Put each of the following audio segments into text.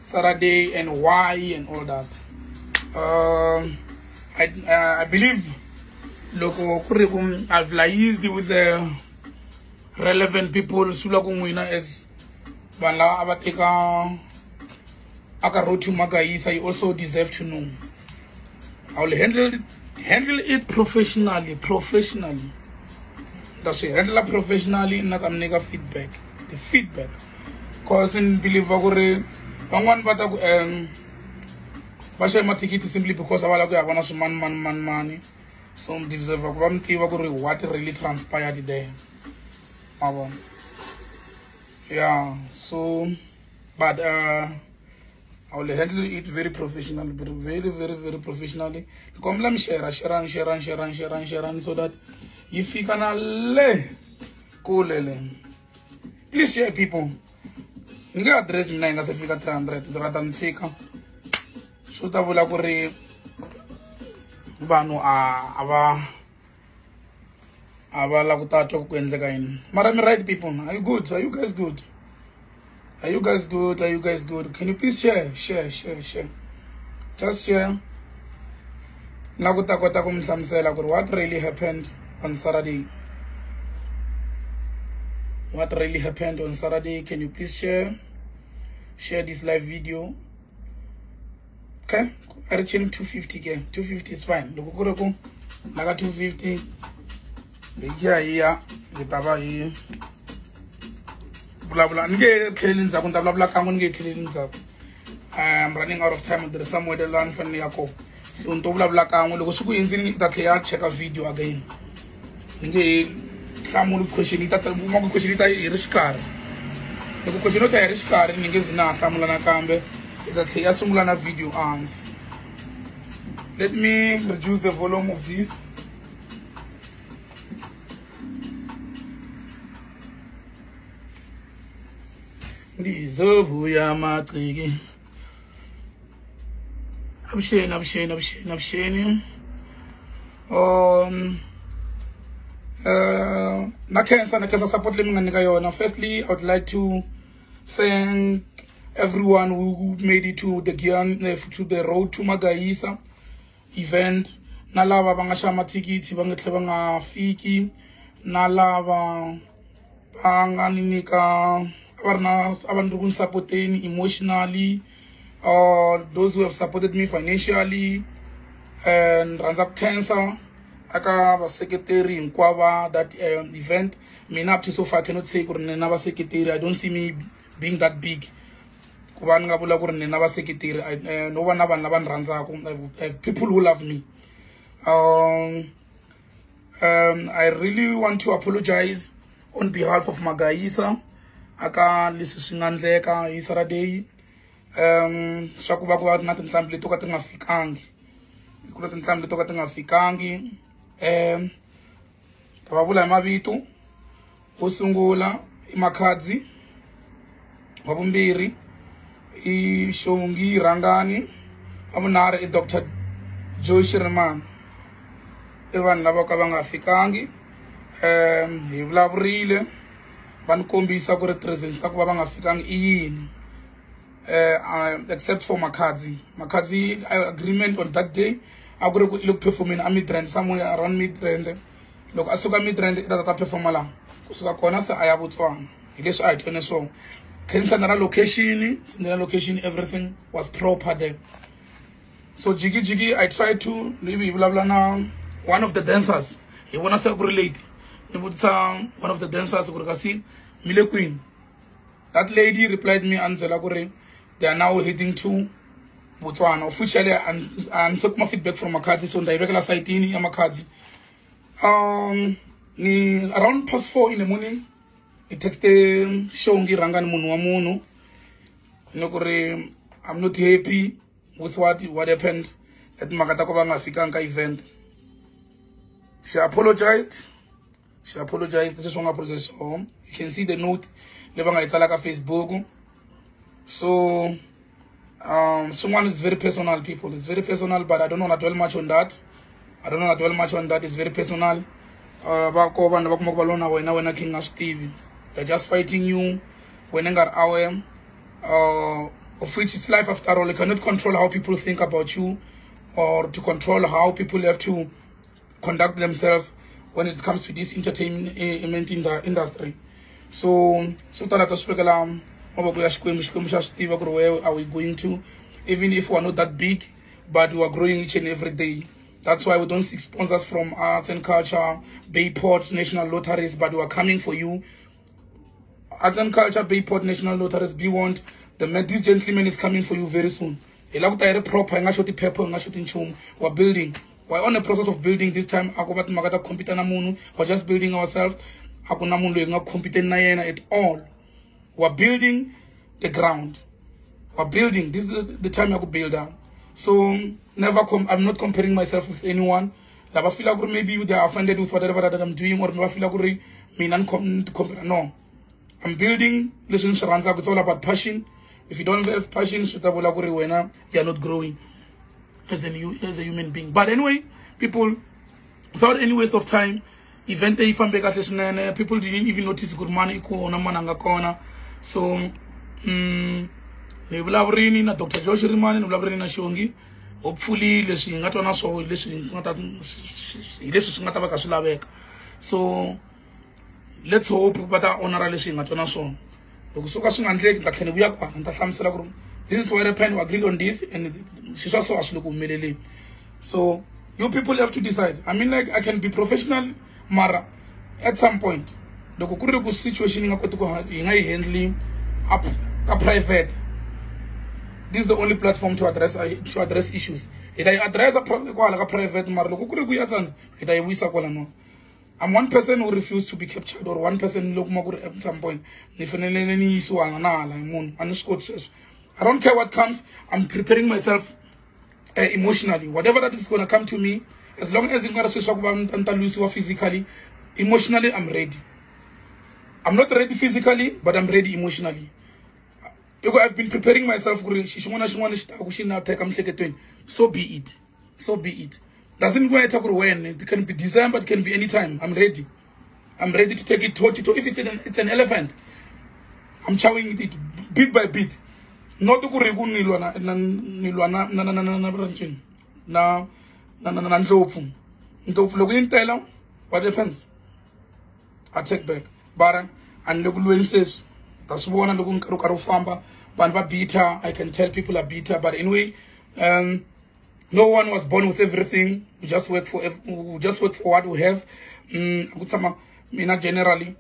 Saturday and why and all that. I believe local curriculum I've liaised with the relevant people as Bala Abateka Akarotu Magais. I also deserve to know. I will handle it professionally. That's it. Handle it professionally, not a nigga feedback. The feedback. Cause in believe one but my ticket simply because I want to money. So deserve what really transpired there. Yeah, so but I will handle it very professionally, but very professionally. Come let me share so that if you can cool. Please share, people. You can address me now, if you can 300 rather than seka. So that will agree. Banu ava laguta talk when the guy. Madam, right, people? Are you good? Are you guys good? Are you guys good? Are you guys good? Can you please share? Just share. Naguta kota kumsamsela what really happened on Saturday. What really happened on Saturday? Can you please share this live video? Okay, I reaching 250k. 250 is fine. Look, naga 250. Yeah. Gitaba here. Blah blah. Nge cleaning zako. Blah blah. Kangon nge cleaning zako. I'm running out of time. There's somewhere to learn from yako. So nto blah blah kangon. Look, suku inzini that check a video again. Nge. Kamu question ita mo question ita irishkar the question ita irishkar ningezina samula na kambe ita ya sumula na video ans. Let me reduce the volume of this. Ndizovu ya matrigi absheni Nakensa support leming. Firstly, I would like to thank everyone who made it to the road to Magaisa event. Nalava bangashama tikiti bangetlebanga fiki. Nalava banganinika abantu supporting emotionally. Those who have supported me financially and Ranzak Cancer. Aka was secretary in Kwaba that event. Me up to so far I cannot say never secretary. I don't see me being that big. Never secretary. No one runs. I have people who love me. I really want to apologize on behalf of Magaisa. Aka lisusingandleka Saturday. Shakuba kwa natin sample toka tengafikangi. Kulatin sample toka tengafikangi. Tababula mabitu usungula imakadzi wabumbiri ishongi rangani abunare Dr. Josh Reman evan labo kabangafikangi yivlaburile bankombisa ku represent ka kuba bangafikangi iyini except for Makadzi agreement on that day. I go look performing a mid-range somewhere around mid-range. Look, I saw mid-range that I perform ala. So I can say I have one. It is I turn so. Cancer location, everything was proper there. So Jiggy, I tried to maybe blah blah now. One of the dancers, he wanna say relate. He would sound one of the dancers would see Mille Queen. That lady replied me, Angela Gore. They are now heading to Botswana. Officially, and took my feedback from Makadzi, so the regular site in Makadzi. Around past 4 in the morning, it texted Shongi Rangan Munuamuno. I'm not happy with what happened at Makatakobanga Fikanka event. She apologized. This is one process home. You can see the note. Lebanga Italaka Facebook. So someone is very personal, people. It's very personal, but I don't want to dwell much on that. It's very personal. They're just fighting you. When I got our of which is life after all. You cannot control how people think about you, or to control how people have to conduct themselves when it comes to this entertainment industry. So where are we going to? Even if we are not that big, but we are growing each and every day. That's why we don't seek sponsors from arts and culture, Bayport, National Lotteries, but we are coming for you. Arts and culture, Bayport, National Lotteries, Beyond. This gentleman is coming for you very soon. We're building. We're on the process of building this time. We're just building ourselves. At all. We're building the ground. We're building. This is the time I could build up. So I'm not comparing myself with anyone. Maybe they are offended with whatever that I'm doing, or no. I'm building. Listen, it's all about passion. If you don't have passion, you're not growing as a human being. But anyway, people, without any waste of time, people didn't even notice good money. So, na Dr. Josh Rimani, na Shongi. Hopefully, so let's hope that honor this is why the pen agreed on this, and so you people have to decide. I mean, like, I can be professional, Mara, at some point. The situation handling up private. This is the only platform to address issues. If I address a private, I'm one person who refused to be captured, or one person at some point. I don't care what comes. I'm preparing myself emotionally. Whatever that is going to come to me, as long as it's going to lose physically, emotionally, I'm ready. I'm not ready physically, but I'm ready emotionally. I've been preparing myself. So be it. So be it. Doesn't matter when. It can be December, it can be any time. I'm ready. I'm ready to take it toe to toe. If it's an elephant, I'm chowing it bit by bit. Not to what happens? I take back. Baran and look says that's one and looking Karufamba, Banba beta. I can tell people are beta, but anyway, no one was born with everything. We just work for what we have. Generally,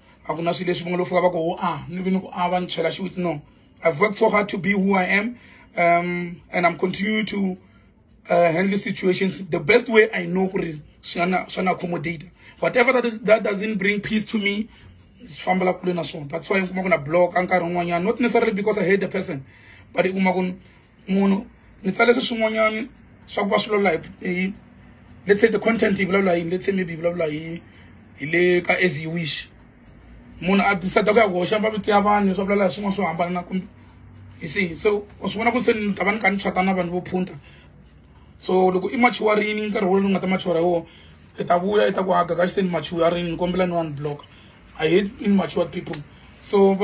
no. I've worked so hard to be who I am, and I'm continuing to handle situations the best way I know. Accommodate whatever that doesn't bring peace to me. That's why I'm gonna block not necessarily because I hate the person, but let's say the content, let's say maybe as you wish. You see, so so look immature in block. I hate immature people. So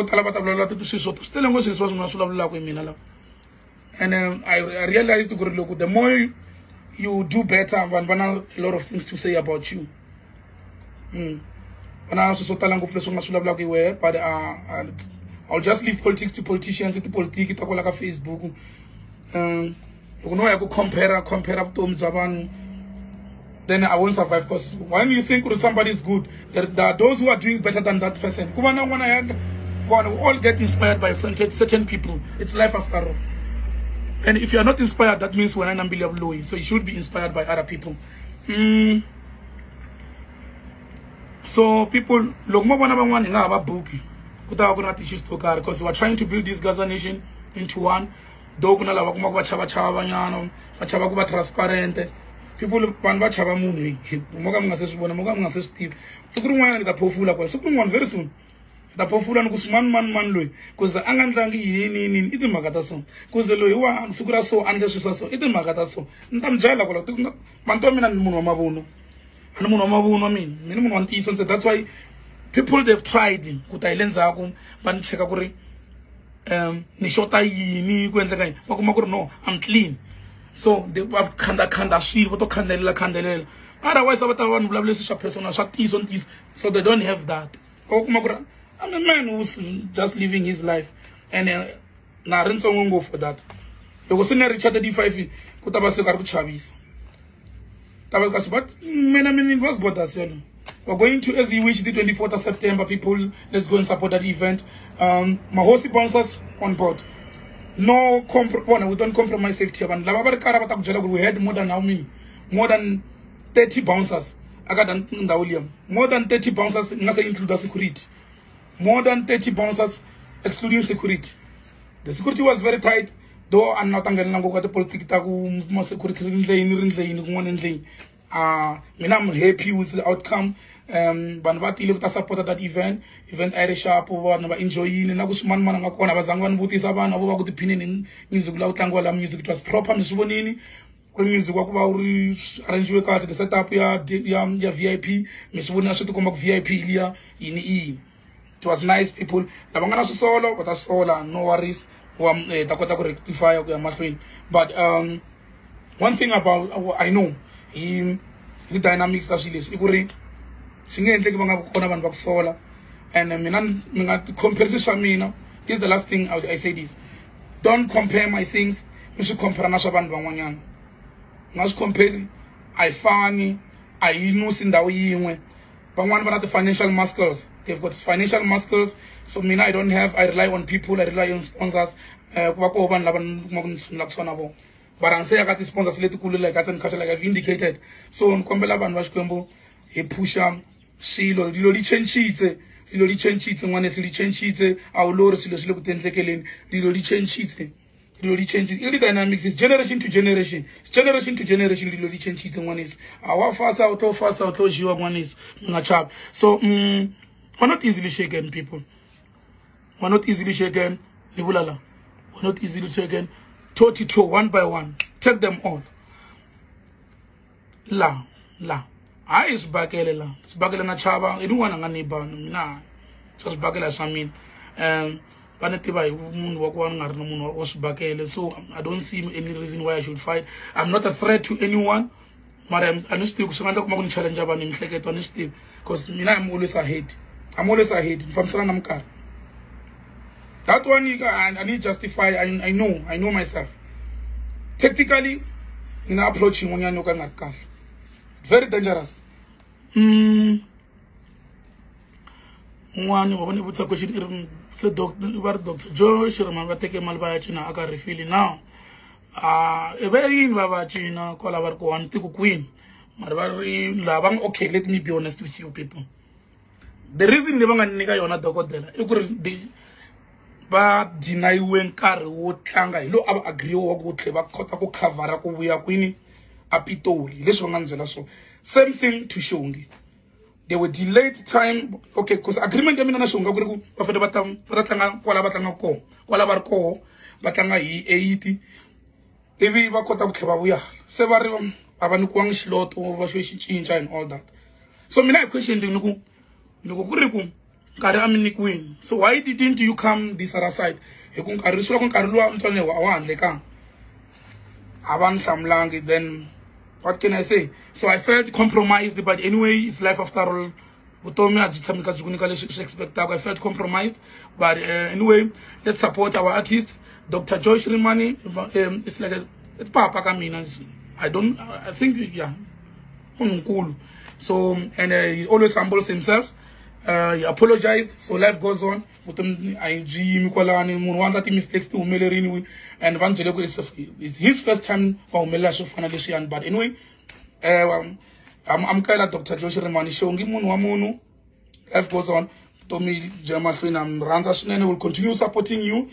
and I realized the more you do better, a lot of things to say about you. But I'll just leave politics to politicians. It's politics. It's like a Facebook. I could compare up to Japan. Then I won't survive. Because when you think somebody is good, there are those who are doing better than that person. We all get inspired by certain people. It's life after all. And if you are not inspired, that means we're not unbelievable. So you should be inspired by other people. So people, look more one about book. Because we are trying to build this Gaza nation into one. Transparent. People very soon. The pofula no man loy because the angandlangi yini iti magataso because the loy sukura so so iti magataso ntamjala kola manto mina muno mabuno anu muno mabuno mina muno antiso. That's why people they've tried kutailenza ako ban cheka kuri ni shota yini ku endla kanye va kuma ku ri no I'm clean. So they va khanda swilo va to khandelela otherwise va ta vanhu vulavula leswi swa personal swa tiso so they don't have that. Va kuma ku ri I'm a man who's just living his life and na ri ntsongo ngopfu for that. Loko se ni reach 35 ku ta va se ka ri ku chavisa but what's got us, we're going to, as you wish, the 24th of September, people, let's go and support that event. Mahosi sponsors on board. No we don't compromise safety. We had more than 30 bouncers. More than 30 bouncers, include security. More than 30 bouncers, excluding security. The security was very tight. Though I'm not going to go to politics, I'm happy with the outcome. Banvati looked at support that event Irish up over enjoying Nagushman Manakona Bazangan Butisaban over the opinion in music Lautangwala music. It was proper Misubonini. Music arrange card the setup ya VIP, Miss Wuna Sutukomak VIP here in E. It was nice people. Lavangana solo, but that's all no worries. Dakota rectify but one thing about I know the dynamics that she is and compare this is the last thing I say this. Don't compare my things. You should compare Nashaban. Not compare I funny I know in the way but one about the financial muscles. They've got financial muscles. So I don't have. I rely on people. I rely on sponsors. But I'm saying I got the sponsors like I've indicated. So on Kombela Banwashkombo, a pusher, Shilo, Lili change sheets, and one is Lili change sheets, our Lord is look at Lili change sheets. Lili change it. The dynamics is generation to generation. It's generation to generation. Lili change sheets, and one is our fast out, you one is Nachab. So, we're not easily shaken, people. We're not easily shaken. Nibulala. We're not easily shaken. 32, one by one. Take them all. La. I is bagele la. It's bagele na chaba. I don't want to niba. Nah. Just bagele shamin. Panetiba was bagele. So I don't see any reason why I should fight. I'm not a threat to anyone. But I'm still going to challenge about him. Because I'm always ahead. I'm always ahead. From Salanamkar. That one I need to justify. I know myself. Tactically, in approaching when you're not cash. Very dangerous. One when you put a question, so Dr. Josh, remember take a malbachina, I can refill it now. A very in Babachina, call our queen. Okay, let me be honest with you people. The reason they want a nigga you're not the god, you couldn't but deny when car would tanga, you know, agree or go clever, Kotako Kavara, we are queenie, Apitori, this one Angela. So, same thing to Shongi. They were delayed time, okay, because agreement, I mean, Shonga, of the Batam, Ratanga, Qualabatanga, Qualabarco, Batanga, 80. They will cut up Kavawia, several Abanuquang slot over change and all that. So, my question to Nuku. So why didn't you come this other side? Then what can I say? So I felt compromised, but anyway, it's life after all. I felt compromised, but anyway, let's support our artist, Dr. Josh Rimani. It's like a papa coming. I think, yeah, cool. So, and he always humbles himself. He apologized, so life goes on. Mistakes to and it's his first time but anyway, I'm kind of Dr. Joshua Remani showing life goes on. Tommy Jamathwin Ranza will continue supporting you.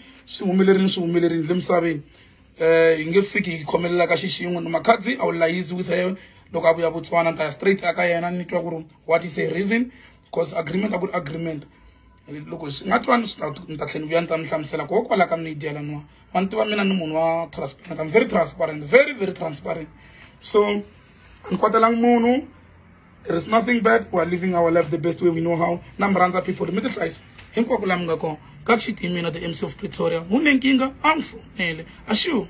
Ingefiki Komela Kashishi Makazi, I will liaise with her. Look up your Botswana and straight Akaya. What is the reason? Because agreement about agreement. Look, not one that can be antam Shamsela Koko like I'm Nidian. One to a minute, transparent. I'm very transparent, very transparent. So, on Quatalang Mono, there is nothing bad. We are living our life the best way we know how. Namranza people, the middle class. kakushiti mina the MC of Pretoria unenkinga angifonele ashu